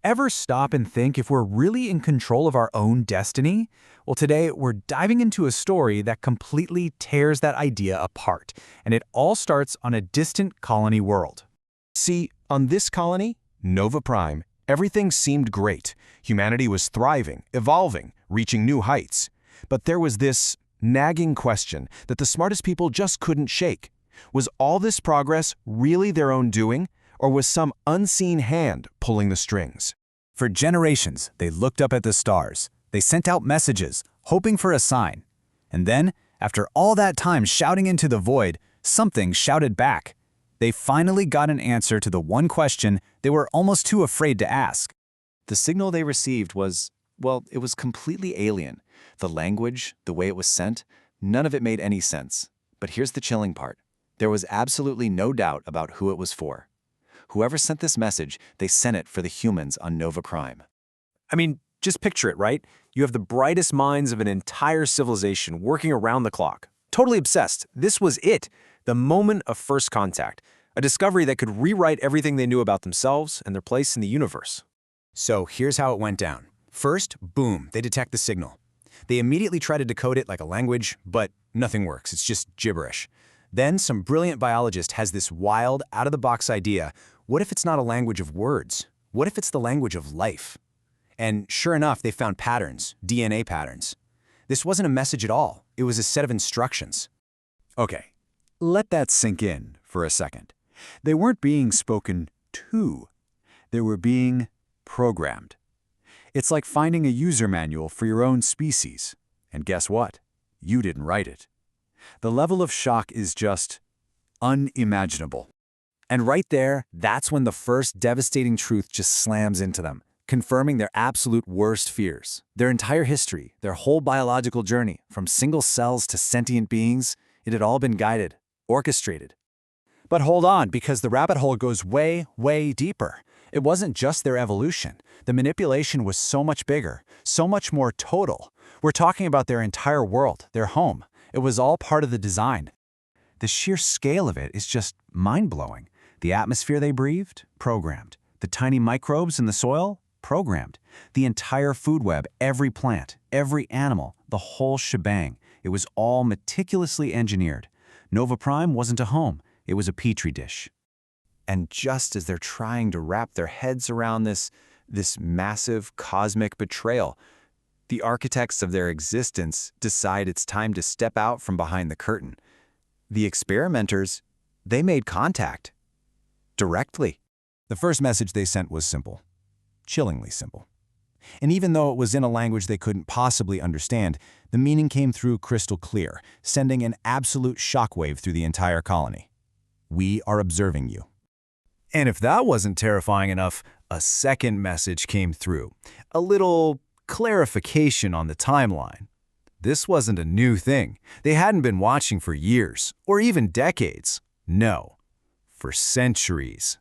Ever stop and think if we're really in control of our own destiny? Well, today we're diving into a story that completely tears that idea apart, and it all starts on a distant colony world. See, on this colony, Nova Prime, everything seemed great. Humanity was thriving, evolving, reaching new heights. But there was this nagging question that the smartest people just couldn't shake. Was all this progress really their own doing, or was some unseen hand pulling the strings? For generations, they looked up at the stars. They sent out messages, hoping for a sign. And then, after all that time shouting into the void, something shouted back. They finally got an answer to the one question they were almost too afraid to ask. The signal they received was, well, it was completely alien. The language, the way it was sent, none of it made any sense. But here's the chilling part. There was absolutely no doubt about who it was for. Whoever sent this message, they sent it for the humans on Nova Prime. I mean, just picture it, right? You have the brightest minds of an entire civilization working around the clock. Totally obsessed. This was it. The moment of first contact. A discovery that could rewrite everything they knew about themselves and their place in the universe. So here's how it went down. First, boom, they detect the signal. They immediately try to decode it like a language, but nothing works. It's just gibberish. Then some brilliant biologist has this wild, out-of-the-box idea. What if it's not a language of words? What if it's the language of life? And sure enough, they found patterns, DNA patterns. This wasn't a message at all. It was a set of instructions. Okay, let that sink in for a second. They weren't being spoken to. They were being programmed. It's like finding a user manual for your own species. And guess what? You didn't write it. The level of shock is just unimaginable. And right there, that's when the first devastating truth just slams into them, confirming their absolute worst fears. Their entire history, their whole biological journey, from single cells to sentient beings, it had all been guided, orchestrated. But hold on, because the rabbit hole goes way, way deeper. It wasn't just their evolution. The manipulation was so much bigger, so much more total. We're talking about their entire world, their home. It was all part of the design. The sheer scale of it is just mind-blowing. The atmosphere they breathed, programmed. The tiny microbes in the soil, programmed. The entire food web, every plant, every animal, the whole shebang. It was all meticulously engineered. Nova Prime wasn't a home. It was a petri dish. And just as they're trying to wrap their heads around this massive cosmic betrayal, the architects of their existence decide it's time to step out from behind the curtain. The experimenters, they made contact. Directly. The first message they sent was simple. Chillingly simple. And even though it was in a language they couldn't possibly understand, the meaning came through crystal clear, sending an absolute shockwave through the entire colony. We are observing you. And if that wasn't terrifying enough, a second message came through. A little clarification on the timeline. This wasn't a new thing. They hadn't been watching for years, or even decades. No, for centuries.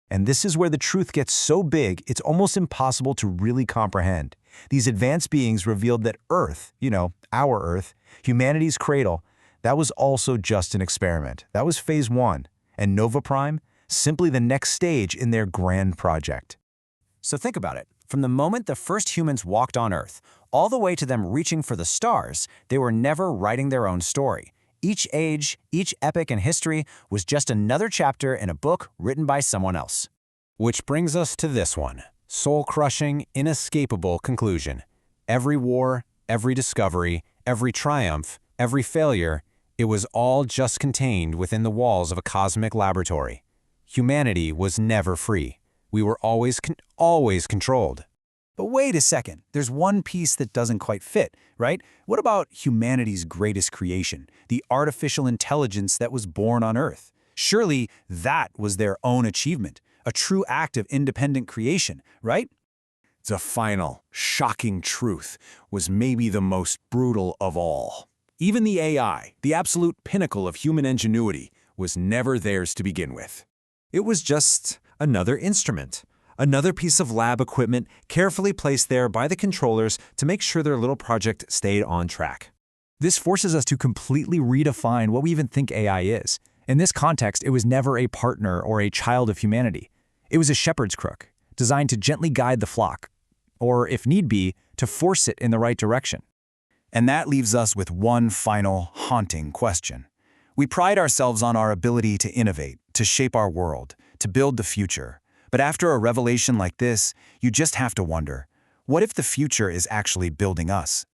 And this is where the truth gets so big, it's almost impossible to really comprehend. These advanced beings revealed that Earth, our Earth, humanity's cradle, that was also just an experiment. That was phase 1. And Nova Prime, simply the next stage in their grand project. So think about it. From the moment the first humans walked on Earth, all the way to them reaching for the stars, they were never writing their own story. Each age, each epoch in history was just another chapter in a book written by someone else. Which brings us to this one. Soul-crushing, inescapable conclusion. Every war, every discovery, every triumph, every failure, it was all just contained within the walls of a cosmic laboratory. Humanity was never free. We were always controlled. But wait a second, there's one piece that doesn't quite fit, right? What about humanity's greatest creation, the artificial intelligence that was born on Earth? Surely that was their own achievement, a true act of independent creation, right? The final, shocking truth was maybe the most brutal of all. Even the AI, the absolute pinnacle of human ingenuity, was never theirs to begin with. It was just another instrument, another piece of lab equipment carefully placed there by the controllers to make sure their little project stayed on track. This forces us to completely redefine what we even think AI is. In this context, it was never a partner or a child of humanity. It was a shepherd's crook, designed to gently guide the flock, or if need be, to force it in the right direction. And that leaves us with one final, haunting question. We pride ourselves on our ability to innovate, to shape our world, to build the future. But after a revelation like this, you just have to wonder, what if the future is actually building us?